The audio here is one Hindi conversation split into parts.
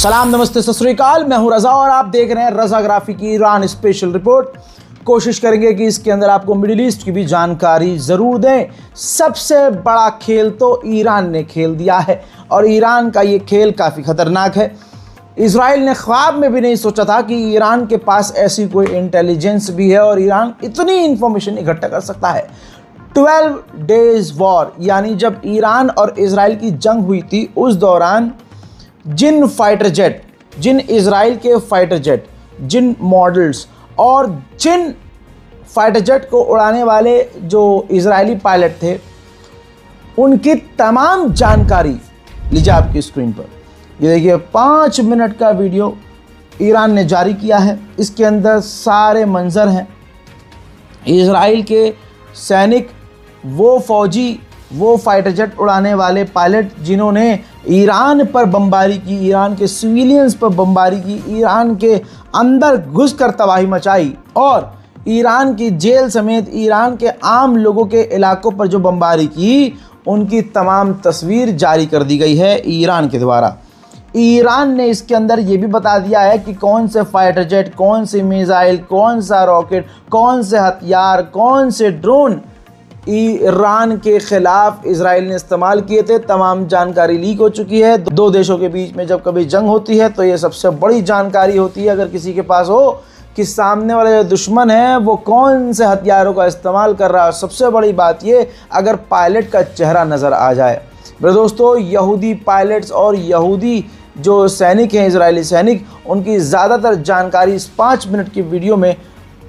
सलाम, नमस्ते, सत श्री अकाल। मैं हूं रज़ा और आप देख रहे हैं रज़ाग्राफी की ईरान स्पेशल रिपोर्ट। कोशिश करेंगे कि इसके अंदर आपको मिडिल ईस्ट की भी जानकारी ज़रूर दें। सबसे बड़ा खेल तो ईरान ने खेल दिया है और ईरान का ये खेल काफ़ी ख़तरनाक है। इजराइल ने ख्वाब में भी नहीं सोचा था कि ईरान के पास ऐसी कोई इंटेलिजेंस भी है और ईरान इतनी इंफॉर्मेशन इकट्ठा कर सकता है। 12 डेज़ वॉर, यानी जब ईरान और इजराइल की जंग हुई थी उस दौरान जिन फाइटर जेट, जिन इजराइल के फाइटर जेट, जिन मॉडल्स और जिन फाइटर जेट को उड़ाने वाले जो इजरायली पायलट थे, उनकी तमाम जानकारी लीजिए आपकी स्क्रीन पर। ये देखिए 5 मिनट का वीडियो ईरान ने जारी किया है। इसके अंदर सारे मंजर हैं। इजराइल के सैनिक, वो फौजी, वो फाइटर जेट उड़ाने वाले पायलट जिन्होंने ईरान पर बमबारी की, ईरान के सिविलियंस पर बमबारी की, ईरान के अंदर घुसकर तबाही मचाई और ईरान की जेल समेत ईरान के आम लोगों के इलाकों पर जो बमबारी की, उनकी तमाम तस्वीर जारी कर दी गई है ईरान के द्वारा। ईरान ने इसके अंदर ये भी बता दिया है कि कौन से फाइटर जेट, कौन से मिसाइल, कौन सा रॉकेट, कौन से हथियार, कौन से ड्रोन ईरान के खिलाफ इजराइल ने इस्तेमाल किए थे। तमाम जानकारी लीक हो चुकी है। दो देशों के बीच में जब कभी जंग होती है तो ये सबसे बड़ी जानकारी होती है अगर किसी के पास हो कि सामने वाला जो दुश्मन है वो कौन से हथियारों का इस्तेमाल कर रहा है। सबसे बड़ी बात ये, अगर पायलट का चेहरा नज़र आ जाए। मेरे दोस्तों, यहूदी पायलट्स और यहूदी जो सैनिक हैं, इजरायली सैनिक, उनकी ज़्यादातर जानकारी इस 5 मिनट की वीडियो में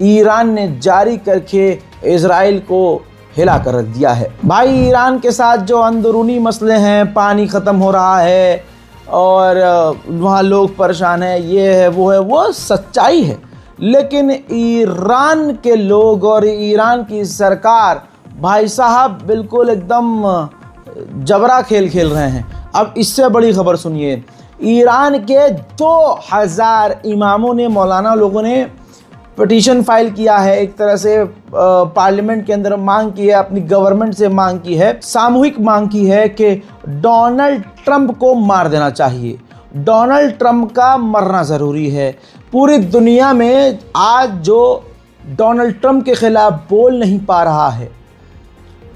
ईरान ने जारी करके इजराइल को हिला कर रख दिया है। भाई, ईरान के साथ जो अंदरूनी मसले हैं, पानी ख़त्म हो रहा है और वहाँ लोग परेशान हैं, ये है वो है, वो सच्चाई है। लेकिन ईरान के लोग और ईरान की सरकार, भाई साहब, बिल्कुल एकदम जबरा खेल खेल रहे हैं। अब इससे बड़ी खबर सुनिए। ईरान के 2000 इमामों ने, मौलाना लोगों ने पिटीशन फाइल किया है। एक तरह से पार्लियामेंट के अंदर मांग की है, अपनी गवर्नमेंट से मांग की है, सामूहिक मांग की है कि डोनाल्ड ट्रंप को मार देना चाहिए। डोनाल्ड ट्रंप का मरना ज़रूरी है। पूरी दुनिया में आज जो डोनाल्ड ट्रंप के खिलाफ बोल नहीं पा रहा है,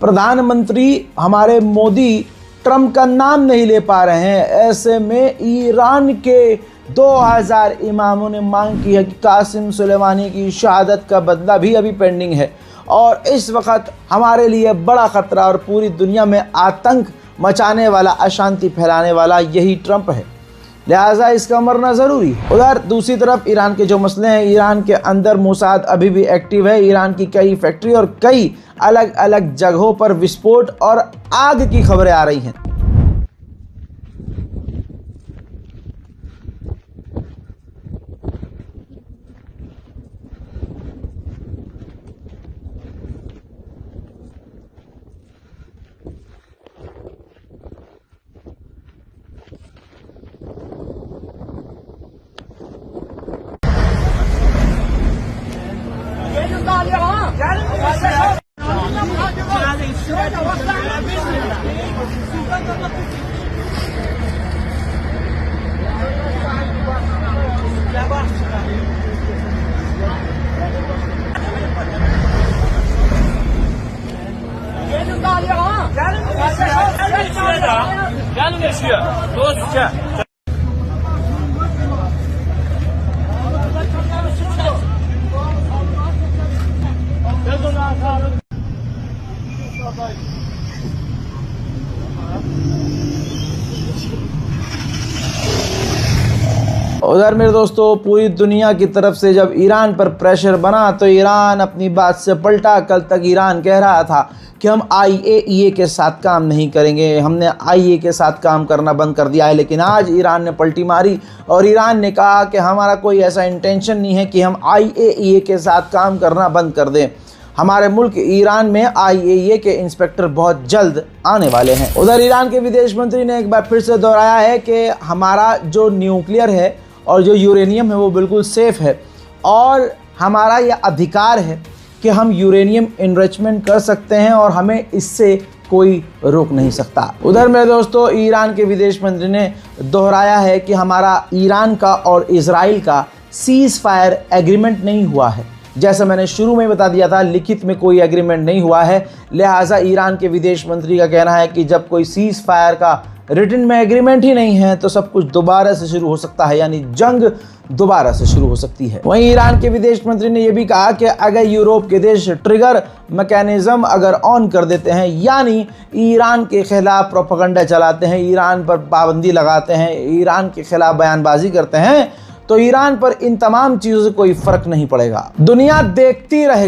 प्रधानमंत्री हमारे मोदी ट्रंप का नाम नहीं ले पा रहे हैं, ऐसे में ईरान के 2000 इमामों ने मांग की है कि कासिम सुलेमानी की शहादत का बदला भी अभी पेंडिंग है और इस वक्त हमारे लिए बड़ा ख़तरा और पूरी दुनिया में आतंक मचाने वाला, अशांति फैलाने वाला यही ट्रंप है। लिहाजा इसका मरना ज़रूरी है। उधर दूसरी तरफ ईरान के जो मसले हैं, ईरान के अंदर मोसाद अभी भी एक्टिव है। ईरान की कई फैक्ट्री और कई अलग अलग जगहों पर विस्फोट और आग की खबरें आ रही हैं। उधर मेरे दोस्तों, पूरी दुनिया की तरफ से जब ईरान पर प्रेशर बना तो ईरान अपनी बात से पलटा। कल तक ईरान कह रहा था कि हम IAEA के साथ काम नहीं करेंगे, हमने IAEA के साथ काम करना बंद कर दिया है। लेकिन आज ईरान ने पलटी मारी और ईरान ने कहा कि हमारा कोई ऐसा इंटेंशन नहीं है कि हम IAEA के साथ काम करना बंद कर दें। हमारे मुल्क ईरान में IAEA के इंस्पेक्टर बहुत जल्द आने वाले हैं। उधर ईरान के विदेश मंत्री ने एक बार फिर से दोहराया है कि हमारा जो न्यूक्लियर है और जो यूरेनियम है वो बिल्कुल सेफ़ है और हमारा यह अधिकार है कि हम यूरेनियम इनरिचमेंट कर सकते हैं और हमें इससे कोई रोक नहीं सकता। उधर मेरे दोस्तों ईरान के विदेश मंत्री ने दोहराया है कि हमारा ईरान का और इजराइल का सीज फायर एग्रीमेंट नहीं हुआ है। जैसा मैंने शुरू में बता दिया था, लिखित में कोई एग्रीमेंट नहीं हुआ है। लिहाजा ईरान के विदेश मंत्री का कहना है कि जब कोई सीज फायर का रिटन में एग्रीमेंट ही नहीं है तो सब कुछ दोबारा से शुरू हो सकता है, यानी जंग दोबारा से शुरू हो सकती है। वहीं ईरान के विदेश मंत्री ने यह भी कहा कि अगर यूरोप के देश ट्रिगर मैकेनिज्म अगर ऑन कर देते हैं, यानी ईरान के खिलाफ प्रोपेगेंडा चलाते हैं, ईरान पर पाबंदी लगाते हैं, ईरान के खिलाफ बयानबाजी करते हैं, तो ईरान पर इन तमाम चीज़ों से कोई फर्क नहीं पड़ेगा। दुनिया देखती रह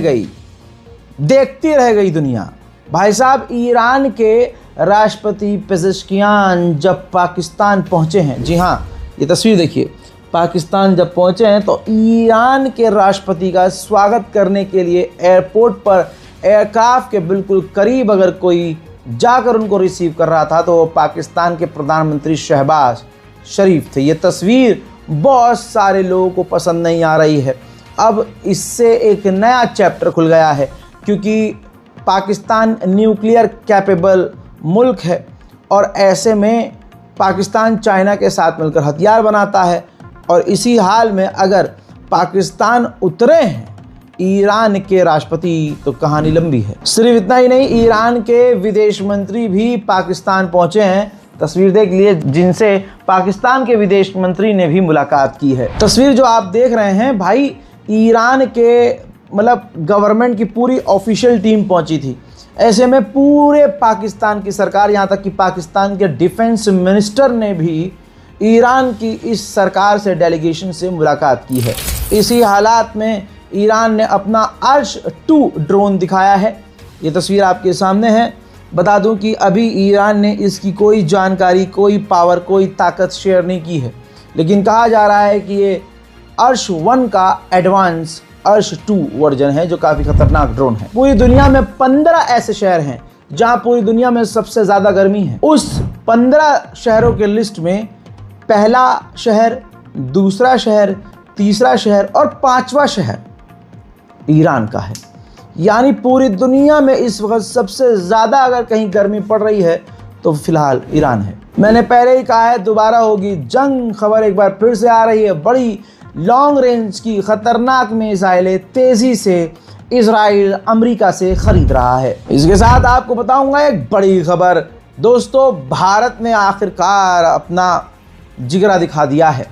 गई दुनिया। भाई साहब, ईरान के राष्ट्रपति पेजेश्कियान जब पाकिस्तान पहुंचे हैं, जी हाँ, ये तस्वीर देखिए, पाकिस्तान जब पहुंचे हैं तो ईरान के राष्ट्रपति का स्वागत करने के लिए एयरपोर्ट पर एयरक्राफ्ट के बिल्कुल करीब अगर कोई जाकर उनको रिसीव कर रहा था तो वो पाकिस्तान के प्रधानमंत्री शहबाज शरीफ थे। ये तस्वीर बहुत सारे लोगों को पसंद नहीं आ रही है। अब इससे एक नया चैप्टर खुल गया है, क्योंकि पाकिस्तान न्यूक्लियर कैपेबल मुल्क है और ऐसे में पाकिस्तान चाइना के साथ मिलकर हथियार बनाता है, और इसी हाल में अगर पाकिस्तान उतरे हैं ईरान के राष्ट्रपति तो कहानी लंबी है। सिर्फ इतना ही नहीं, ईरान के विदेश मंत्री भी पाकिस्तान पहुंचे हैं। तस्वीर देख लिए, जिनसे पाकिस्तान के विदेश मंत्री ने भी मुलाकात की है। तस्वीर जो आप देख रहे हैं भाई, ईरान के मतलब गवर्नमेंट की पूरी ऑफिशियल टीम पहुंची थी। ऐसे में पूरे पाकिस्तान की सरकार, यहाँ तक कि पाकिस्तान के डिफेंस मिनिस्टर ने भी ईरान की इस सरकार से डेलीगेशन से मुलाकात की है। इसी हालात में ईरान ने अपना अर्श-2 ड्रोन दिखाया है। ये तस्वीर आपके सामने है। बता दूं कि अभी ईरान ने इसकी कोई जानकारी, कोई पावर, कोई ताकत शेयर नहीं की है, लेकिन कहा जा रहा है कि ये अर्श-1 का एडवांस अर्श-2 वर्जन है, जो काफ़ी खतरनाक ड्रोन है। पूरी दुनिया में 15 ऐसे शहर हैं जहां पूरी दुनिया में सबसे ज़्यादा गर्मी है। उस 15 शहरों के लिस्ट में पहला शहर, दूसरा शहर, तीसरा शहर और 5वां शहर ईरान का है। यानी पूरी दुनिया में इस वक्त सबसे ज़्यादा अगर कहीं गर्मी पड़ रही है तो फिलहाल ईरान है। मैंने पहले ही कहा है, दोबारा होगी जंग। खबर एक बार फिर से आ रही है। बड़ी लॉन्ग रेंज की खतरनाक मिसाइलें तेज़ी से इजराइल अमेरिका से खरीद रहा है। इसके साथ आपको बताऊंगा एक बड़ी खबर। दोस्तों, भारत ने आखिरकार अपना जिगरा दिखा दिया है।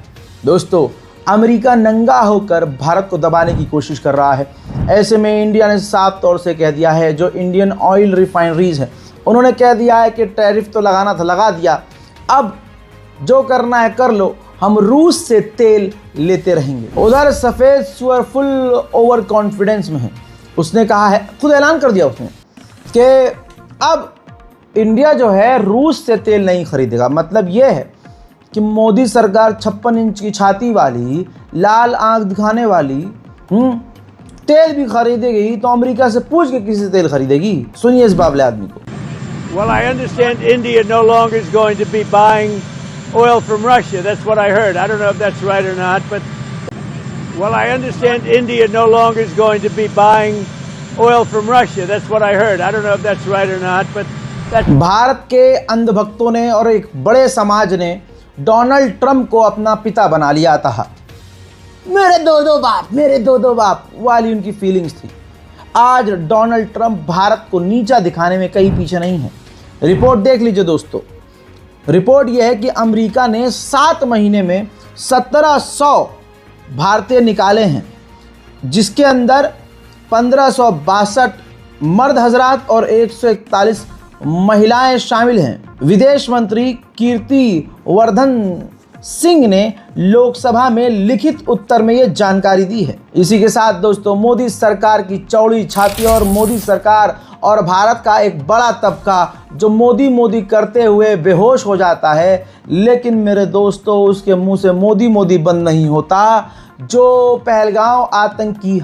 दोस्तों, अमेरिका नंगा होकर भारत को दबाने की कोशिश कर रहा है। ऐसे में इंडिया ने साफ तौर से कह दिया है, जो इंडियन ऑयल रिफाइनरीज हैं उन्होंने कह दिया है कि टैरिफ तो लगाना था, लगा दिया, अब जो करना है कर लो, हम रूस से तेल लेते रहेंगे। उधर सफ़ेद सुअर फुल ओवर कॉन्फिडेंस में है। उसने कहा है, खुद ऐलान कर दिया उसने कि अब इंडिया जो है रूस से तेल नहीं खरीदेगा। मतलब यह है कि मोदी सरकार 56 इंच की छाती वाली, लाल आंख दिखाने वाली तेल भी खरीदेगी तो अमेरिका से पूछ के किसी से तेल खरीदेगी। सुनिए इस बाबले आदमी को। Well, I understand India no longer is going to be buying oil from Russia. That's what I heard. I don't know if that's right or not, but well, I understand India no longer is going to be buying oil from Russia. That's what I heard. I don't know if that's right or not, but that's Bharat के अंधभक्तों ने और एक बड़े समाज ने डोनाल्ड ट्रंप को अपना पिता बना लिया था। मेरे दो बाप वाली उनकी फीलिंग्स थी। आज डोनाल्ड ट्रंप भारत को नीचा दिखाने में कहीं पीछे नहीं है। रिपोर्ट देख लीजिए दोस्तों। रिपोर्ट यह है कि अमेरिका ने 7 महीने में 1700 भारतीय निकाले हैं, जिसके अंदर 1562 मर्द हजरात और 141 महिलाएं शामिल हैं। विदेश मंत्री कीर्ति वर्धन सिंह ने लोकसभा में लिखित उत्तर में यह जानकारी दी है। इसी के साथ दोस्तों, मोदी सरकार की चौड़ी छाती और मोदी सरकार और भारत का एक बड़ा तबका जो मोदी मोदी करते हुए बेहोश हो जाता है, लेकिन मेरे दोस्तों उसके मुंह से मोदी मोदी बंद नहीं होता। जो पहलगांव आतंकी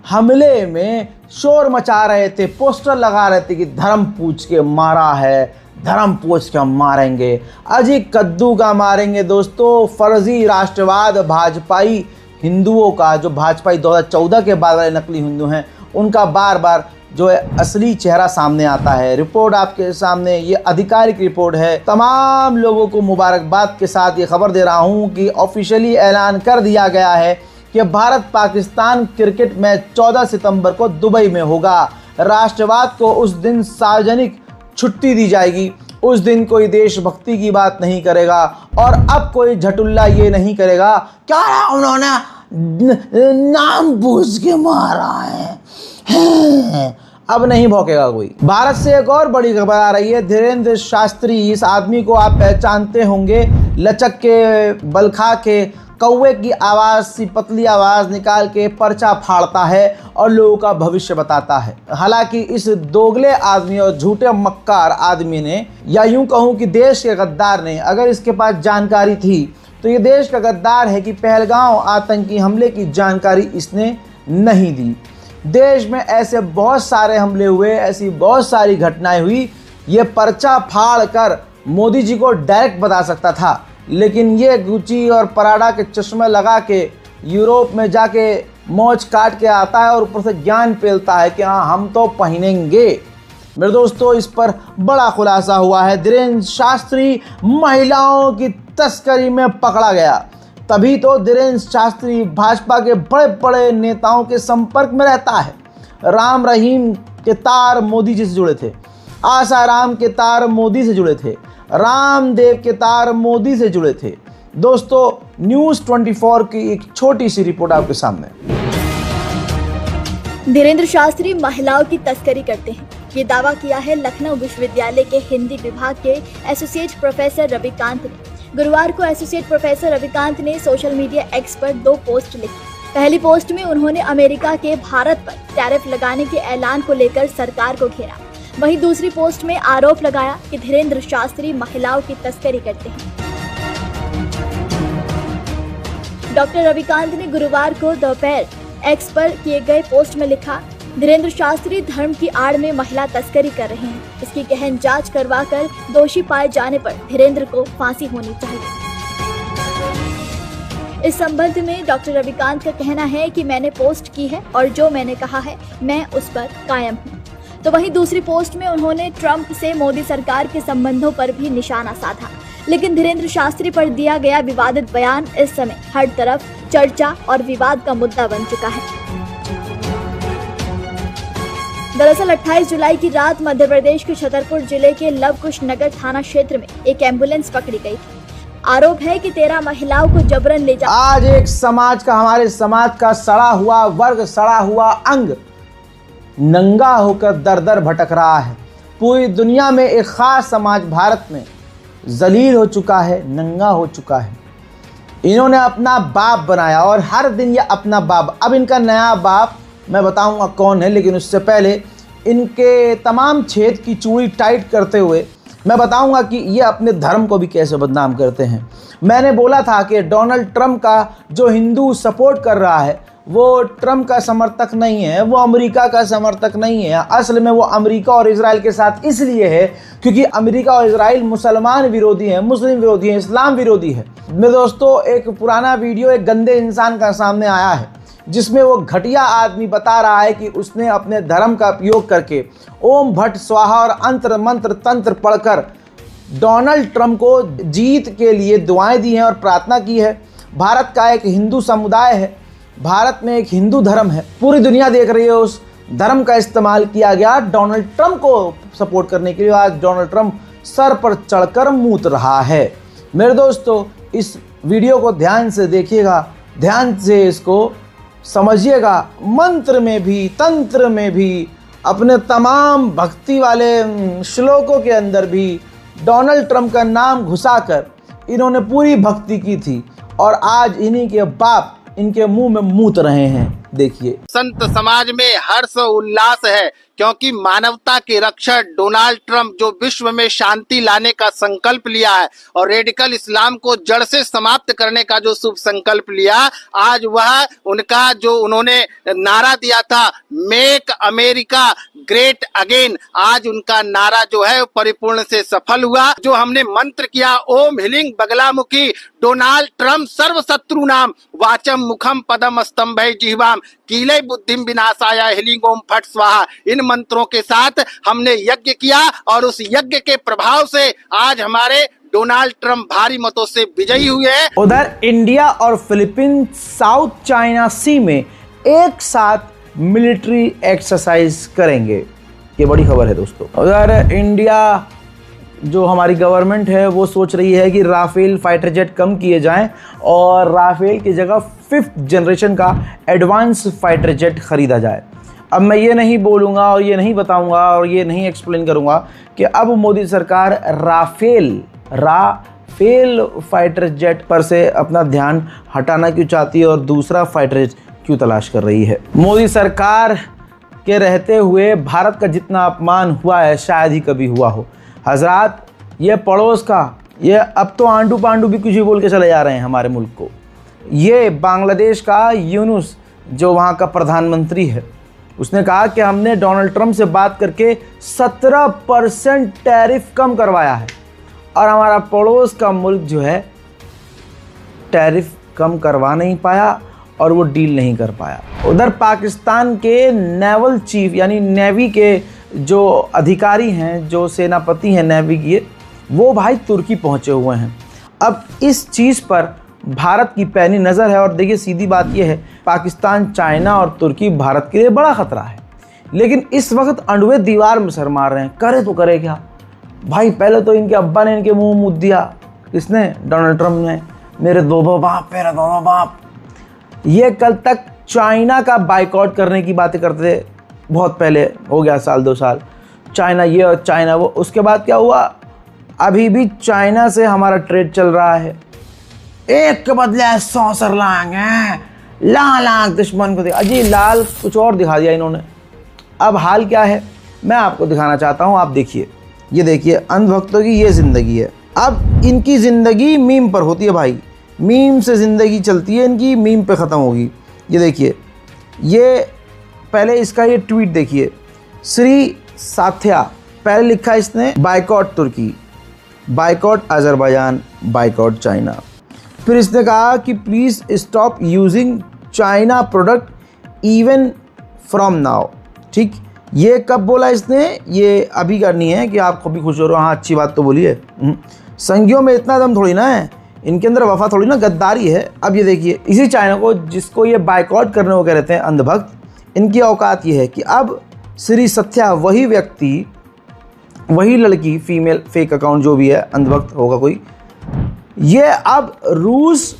हमले में शोर मचा रहे थे, पोस्टर लगा रहे थे कि धर्म पूछ के मारा है, धर्म पूछ के मारेंगे, अजी कद्दू का मारेंगे। दोस्तों, फर्जी राष्ट्रवाद भाजपाई हिंदुओं का, जो भाजपाई 2014 के बाद वाले नकली हिंदू हैं, उनका बार बार जो असली चेहरा सामने आता है। रिपोर्ट आपके सामने, ये आधिकारिक रिपोर्ट है। तमाम लोगों को मुबारकबाद के साथ ये खबर दे रहा हूँ कि ऑफिशियली ऐलान कर दिया गया है कि भारत पाकिस्तान क्रिकेट मैच 14 सितंबर को दुबई में होगा। राष्ट्रवाद को उस दिन सार्वजनिक छुट्टी दी जाएगी। उस दिन कोई देशभक्ति की बात नहीं करेगा और अब कोई झटुल्ला ये नहीं करेगा क्या उन्होंने नाम पूछ के मारा है। अब नहीं भौंकेगा कोई। भारत से एक और बड़ी खबर आ रही है। धीरेन्द्र शास्त्री, इस आदमी को आप पहचानते होंगे, लचक के, बलखा के, कौवे की आवाज़ सी पतली आवाज़ निकाल के पर्चा फाड़ता है और लोगों का भविष्य बताता है। हालांकि इस दोगले आदमी और झूठे मक्कार आदमी ने, या यूं कहूं कि देश के गद्दार ने, अगर इसके पास जानकारी थी तो ये देश का गद्दार है कि पहलगांव आतंकी हमले की जानकारी इसने नहीं दी। देश में ऐसे बहुत सारे हमले हुए, ऐसी बहुत सारी घटनाएं हुई, ये पर्चा फाड़ कर मोदी जी को डायरेक्ट बता सकता था, लेकिन ये गुची और पराडा के चश्मे लगा के यूरोप में जाके मौज काट के आता है और ऊपर से ज्ञान पेलता है कि हाँ हम तो पहनेंगे। मेरे दोस्तों, इस पर बड़ा खुलासा हुआ है। धीरेन्द्र शास्त्री महिलाओं की तस्करी में पकड़ा गया। तभी तो धीरेन्द्र शास्त्री भाजपा के बड़े बड़े नेताओं के संपर्क में रहता है। राम रहीम के तार मोदी जी से जुड़े थे, आसाराम के तार मोदी से जुड़े थे, रामदेव के तार मोदी से जुड़े थे। दोस्तों, न्यूज़ 24 की एक छोटी सी रिपोर्ट आपके सामने। धीरेन्द्र शास्त्री महिलाओं की तस्करी करते हैं, ये दावा किया है लखनऊ विश्वविद्यालय के हिंदी विभाग के एसोसिएट प्रोफेसर रविकांत ने। गुरुवार को एसोसिएट प्रोफेसर रविकांत ने सोशल मीडिया एक्स पर 2 पोस्ट लिखी। पहली पोस्ट में उन्होंने अमेरिका के भारत पर टैरिफ लगाने के ऐलान को लेकर सरकार को घेरा। वहीं दूसरी पोस्ट में आरोप लगाया कि धीरेन्द्र शास्त्री महिलाओं की तस्करी करते हैं। डॉक्टर रविकांत ने गुरुवार को दोपहर एक्स पर किए गए पोस्ट में लिखा, धीरेन्द्र शास्त्री धर्म की आड़ में महिला तस्करी कर रहे हैं। इसकी गहन जांच करवाकर दोषी पाए जाने पर धीरेन्द्र को फांसी होनी चाहिए। इस संबंध में डॉक्टर रविकांत का कहना है कि मैंने पोस्ट की है और जो मैंने कहा है मैं उस पर कायम हूँ। तो वहीं दूसरी पोस्ट में उन्होंने ट्रंप से मोदी सरकार के संबंधों पर भी निशाना साधा। लेकिन धीरेन्द्र शास्त्री पर दिया गया विवादित बयान इस समय हर तरफ चर्चा और विवाद का मुद्दा बन चुका है। दरअसल 28 जुलाई की रात मध्य प्रदेश के छतरपुर जिले के लवकुश नगर थाना क्षेत्र में एक एम्बुलेंस पकड़ी गई थी। आरोप है कि 13 महिलाओं को जबरन ले जा। आज एक समाज का, हमारे समाज का सड़ा हुआ वर्ग, सड़ा हुआ अंग नंगा होकर दर दर भटक रहा है। पूरी दुनिया में एक खास समाज भारत में जलील हो चुका है, नंगा हो चुका है। इन्होंने अपना बाप बनाया और हर दिन ये अपना बाप, अब इनका नया बाप मैं बताऊंगा कौन है, लेकिन उससे पहले इनके तमाम छेद की चूड़ी टाइट करते हुए मैं बताऊंगा कि ये अपने धर्म को भी कैसे बदनाम करते हैं। मैंने बोला था कि डोनाल्ड ट्रंप का जो हिंदू सपोर्ट कर रहा है वो ट्रंप का समर्थक नहीं है, वो अमेरिका का समर्थक नहीं है। असल में वो अमेरिका और इजराइल के साथ इसलिए है क्योंकि अमेरिका और इजराइल मुसलमान विरोधी हैं, मुस्लिम विरोधी हैं, इस्लाम विरोधी है। मेरे दोस्तों, एक पुराना वीडियो एक गंदे इंसान का सामने आया है जिसमें वो घटिया आदमी बता रहा है कि उसने अपने धर्म का उपयोग करके ओम भट्ट स्वाहा और अंतर मंत्र तंत्र पढ़कर डोनाल्ड ट्रंप को जीत के लिए दुआएं दी हैं और प्रार्थना की है। भारत का एक हिंदू समुदाय है, भारत में एक हिंदू धर्म है, पूरी दुनिया देख रही है। उस धर्म का इस्तेमाल किया गया डोनाल्ड ट्रंप को सपोर्ट करने के लिए। आज डोनाल्ड ट्रंप सर पर चढ़कर मूत रहा है। मेरे दोस्तों, इस वीडियो को ध्यान से देखिएगा, ध्यान से इसको समझिएगा। मंत्र में भी, तंत्र में भी, अपने तमाम भक्ति वाले श्लोकों के अंदर भी डोनाल्ड ट्रंप का नाम घुसाकर इन्होंने पूरी भक्ति की थी और आज इन्हीं के बाप इनके मुंह में मूत रहे हैं। देखिए, संत समाज में हर्ष उल्लास है क्योंकि मानवता के रक्षक डोनाल्ड ट्रंप जो विश्व में शांति लाने का संकल्प लिया है और रेडिकल इस्लाम को जड़ से समाप्त करने का जो शुभ संकल्प लिया, आज वह उनका जो उन्होंने नारा दिया था मेक अमेरिका ग्रेट अगेन, आज उनका नारा जो है परिपूर्ण से सफल हुआ। जो हमने मंत्र किया ओम ह्रीं बगलामुखी डोनाल्ड ट्रम्प सर्व शत्रु नाम वाचम मुखम पदम स्तंभै जिह्वाम कीले बुद्धिम विनाशाय ह्रीं ओम फट स्वाहा, इन मंत्रों के साथ हमने यज्ञ किया और उस यज्ञ के प्रभाव से आज हमारे डोनाल्ड ट्रम्प भारी मतों से विजयी हुए हैं। उधर इंडिया और फिलीपींस साउथ चाइना सी में एक साथ मिलिट्री एक्सरसाइज करेंगे, ये बड़ी खबर है दोस्तों। उधर इंडिया जो हमारी गवर्नमेंट है वो सोच रही है कि राफेल फाइटर जेट कम किए जाएं और राफेल की जगह 5th जनरेशन का एडवांस फाइटर जेट खरीदा जाए। अब मैं ये नहीं बोलूँगा और ये नहीं बताऊँगा और ये नहीं एक्सप्लेन करूँगा कि अब मोदी सरकार राफेल फाइटर जेट पर से अपना ध्यान हटाना क्यों चाहती है और दूसरा फाइटर जेट क्यों तलाश कर रही है। मोदी सरकार के रहते हुए भारत का जितना अपमान हुआ है शायद ही कभी हुआ हो। हजरात, ये पड़ोस का, ये अब तो आंडू पांडू भी कुछ भी बोल के चले जा रहे हैं हमारे मुल्क को। ये बांग्लादेश का यूनुस जो वहाँ का प्रधानमंत्री है, उसने कहा कि हमने डोनाल्ड ट्रम्प से बात करके 17% टैरिफ कम करवाया है और हमारा पड़ोस का मुल्क जो है टैरिफ कम करवा नहीं पाया और वो डील नहीं कर पाया। उधर पाकिस्तान के नेवल चीफ यानी नेवी के जो अधिकारी हैं, जो सेनापति हैं नेवी के, वो भाई तुर्की पहुंचे हुए हैं। अब इस चीज़ पर भारत की पैनी नज़र है और देखिए सीधी बात यह है, पाकिस्तान, चाइना और तुर्की भारत के लिए बड़ा ख़तरा है, लेकिन इस वक्त अंडवे दीवार में सर मार रहे हैं। करे तो करे क्या भाई? पहले तो इनके अब्बा ने इनके मुंह मुद्द दिया, किसने? डोनाल्ड ट्रम्प ने, मेरे दो बाप, मेरे दो बाप। ये कल तक चाइना का बाइकआउट करने की बातें करते थे, बहुत पहले हो गया साल 2 साल, चाइना ये और चाइना वो। उसके बाद क्या हुआ? अभी भी चाइना से हमारा ट्रेड चल रहा है, एक के बदले 100 सर लाएंगे, लाख दुश्मन को दिखा। अजी लाल कुछ और दिखा दिया इन्होंने। अब हाल क्या है मैं आपको दिखाना चाहता हूँ, आप देखिए। ये देखिए अंधभक्तों की ये ज़िंदगी है। अब इनकी ज़िंदगी मीम पर होती है भाई, मीम से ज़िंदगी चलती है इनकी, मीम पे ख़त्म होगी। ये देखिए, ये पहले इसका ये ट्वीट देखिए, श्री साथ्या, पहले लिखा इसने बाइकआउट तुर्की, बाइकआउट अजरबैजान, बाइकआउट चाइना। फिर इसने कहा कि please stop using China product even from now. ठीक, ये कब बोला इसने? ये अभी करनी है कि आप कभी खुश हो रहे हो। हाँ, अच्छी बात तो बोली है। संगियों में इतना दम थोड़ी ना है, इनके अंदर वफा थोड़ी ना, गद्दारी है। अब ये देखिए, इसी चाइना को जिसको ये बाइकआउट करने को कह रहे थे अंधभक्त, इनकी औकात ये है कि अब श्री सत्या, वही व्यक्ति, वही लड़की, फीमेल फेक अकाउंट जो भी है, अंधभक्त होगा कोई, ये अब रूस,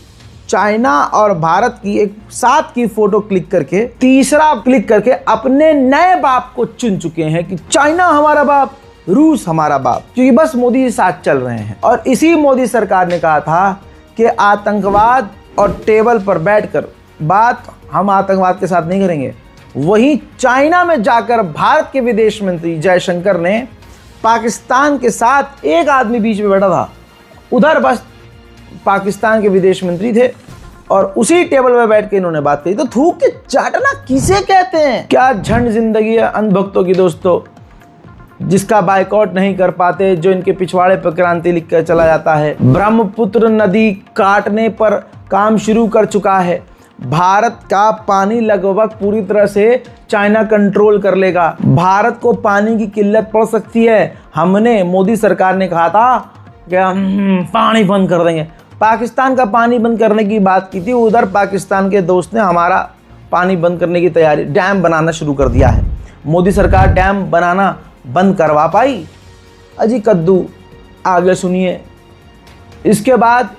चाइना और भारत की एक साथ की फोटो क्लिक करके, तीसरा क्लिक करके अपने नए बाप को चुन चुके हैं कि चाइना हमारा बाप, रूस हमारा बाप, क्योंकि बस मोदी के साथ चल रहे हैं। और इसी मोदी सरकार ने कहा था कि आतंकवाद और टेबल पर बैठकर बात हम आतंकवाद के साथ नहीं करेंगे। वहीं चाइना में जाकर भारत के विदेश मंत्री जयशंकर ने पाकिस्तान के साथ एक आदमी बीच में बैठा था, उधर बस पाकिस्तान के विदेश मंत्री थे और उसी टेबल पर बैठ के इन्होंने बात कही। तो थूक के चाटना किसे कहते हैं? क्या झंड जिंदगी है अंधभक्तों की दोस्तों, जिसका बाइकआउट नहीं कर पाते, जो इनके पिछवाड़े पर क्रांति लिख कर चला जाता है। ब्रह्मपुत्र नदी काटने पर काम शुरू कर चुका है। भारत का पानी लगभग पूरी तरह से चाइना कंट्रोल कर लेगा। भारत को पानी की किल्लत पड़ सकती है। हमने, मोदी सरकार ने कहा था कि हम पानी बंद कर देंगे। पाकिस्तान का पानी बंद करने की बात की थी, उधर पाकिस्तान के दोस्त ने हमारा पानी बंद करने की तैयारी, डैम बनाना शुरू कर दिया है। मोदी सरकार डैम बनाना बंद करवा पाई? अजी कद्दू, आगे सुनिए। इसके बाद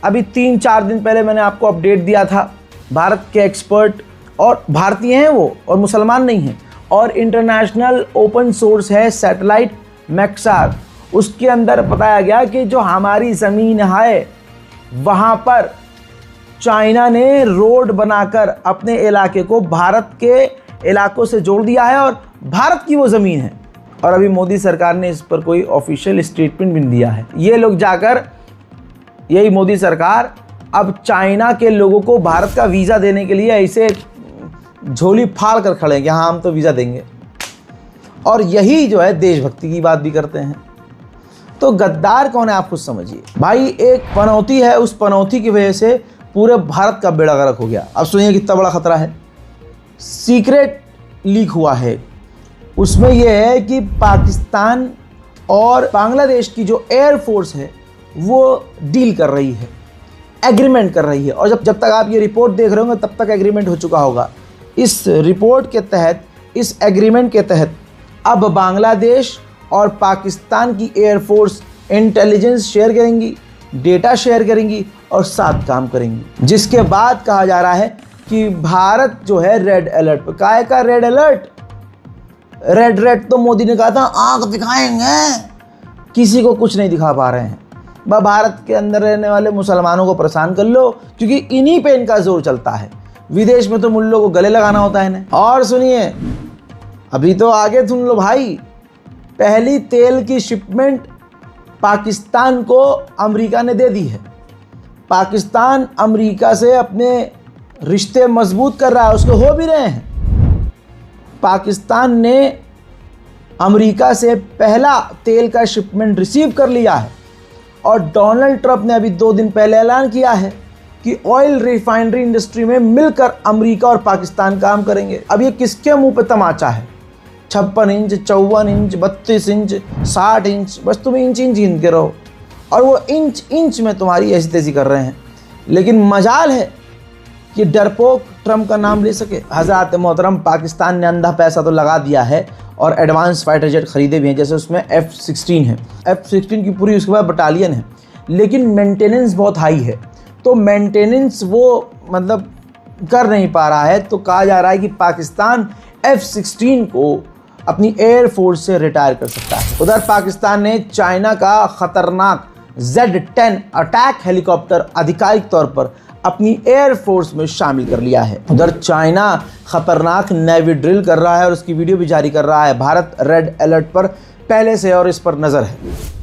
अभी 3-4 दिन पहले मैंने आपको अपडेट दिया था, भारत के एक्सपर्ट, और भारतीय हैं वो और मुसलमान नहीं हैं, और इंटरनेशनल ओपन सोर्स है सैटेलाइट मैक्सार, उसके अंदर बताया गया कि जो हमारी ज़मीन है वहाँ पर चाइना ने रोड बनाकर अपने इलाके को भारत के इलाकों से जोड़ दिया है और भारत की वो ज़मीन है। और अभी मोदी सरकार ने इस पर कोई ऑफिशियल स्टेटमेंट भी नहीं दिया है। ये लोग जाकर, यही मोदी सरकार अब चाइना के लोगों को भारत का वीज़ा देने के लिए ऐसे झोली फाड़ कर खड़े हैं कि हाँ हम तो वीज़ा देंगे। और यही जो है देशभक्ति की बात भी करते हैं। तो गद्दार कौन है आप खुद समझिए भाई। एक पनौती है, उस पनौती की वजह से पूरे भारत का बेड़ा गर्क हो गया। अब सुनिए कितना बड़ा खतरा है। सीक्रेट लीक हुआ है, उसमें यह है कि पाकिस्तान और बांग्लादेश की जो एयरफोर्स है वो डील कर रही है, एग्रीमेंट कर रही है। और जब तक आप ये रिपोर्ट देख रहे होंगे तब तक एग्रीमेंट हो चुका होगा। इस रिपोर्ट के तहत, इस एग्रीमेंट के तहत अब बांग्लादेश और पाकिस्तान की एयरफोर्स इंटेलिजेंस शेयर करेंगी, डेटा शेयर करेंगी और साथ काम करेंगी। जिसके बाद कहा जा रहा है कि भारत जो है रेड अलर्ट पर। काहे का रेड अलर्ट? रेड तो मोदी ने कहा था आंख दिखाएंगे, किसी को कुछ नहीं दिखा पा रहे हैं। भारत के अंदर रहने वाले मुसलमानों को परेशान कर लो, क्योंकि इन्हीं पे इनका जोर चलता है। विदेश में तो मुल्लों को गले लगाना होता है इन्हें। और सुनिए, अभी तो आगे सुन लो भाई। पहली तेल की शिपमेंट पाकिस्तान को अमेरिका ने दे दी है। पाकिस्तान अमेरिका से अपने रिश्ते मजबूत कर रहा है, उसके हो भी रहे हैं। पाकिस्तान ने अमेरिका से पहला तेल का शिपमेंट रिसीव कर लिया है। और डोनाल्ड ट्रंप ने अभी 2 दिन पहले ऐलान किया है कि ऑयल रिफाइनरी इंडस्ट्री में मिलकर अमेरिका और पाकिस्तान काम करेंगे। अब ये किसके मुंह पे तमाचा है? 56 इंच, 54 इंच, 32 इंच, 60 इंच, बस तुम इंच गिन के रहो। और वो इंच में तुम्हारी ऐसी तैसी कर रहे हैं। लेकिन मजाल है कि डरपोक ट्रंप का नाम ले सके। हज़रात मोहतरम, पाकिस्तान ने अंधा पैसा तो लगा दिया है और एडवांस फाइटर जेट खरीदे भी हैं, जैसे उसमें F-16 है। F-16 की पूरी उसके बाद बटालियन है, लेकिन मेंटेनेंस बहुत हाई है। तो मेंटेनेंस वो मतलब कर नहीं पा रहा है। तो कहा जा रहा है कि पाकिस्तान F-16 को अपनी एयरफोर्स से रिटायर कर सकता है। उधर पाकिस्तान ने चाइना का खतरनाक Z-10 अटैक हेलीकॉप्टर आधिकारिक तौर पर अपनी एयरफोर्स में शामिल कर लिया है। उधर चाइना खतरनाक नेवी ड्रिल कर रहा है और उसकी वीडियो भी जारी कर रहा है। भारत रेड अलर्ट पर पहले से और इस पर नजर है।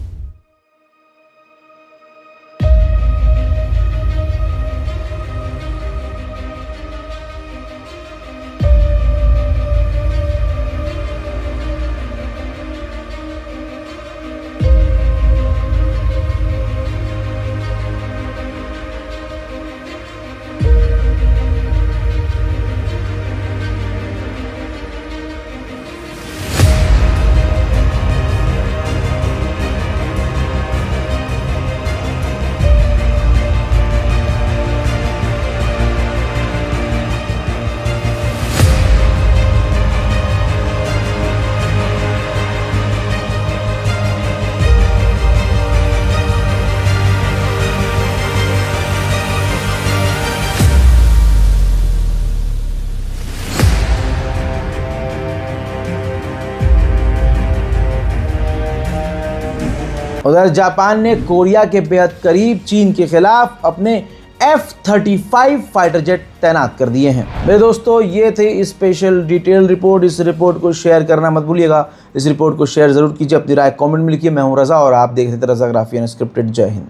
उधर जापान ने कोरिया के बेहद करीब चीन के खिलाफ अपने F-35 फाइटर जेट तैनात कर दिए हैं। मेरे दोस्तों, ये थे स्पेशल डिटेल रिपोर्ट। इस रिपोर्ट को शेयर करना मत भूलिएगा। इस रिपोर्ट को शेयर जरूर कीजिए, अपनी राय कमेंट में लिखिए। मैं हूं रजा और आप देख रहे थे रजाग्राफी अनस्क्रिप्टेड। जय हिंद।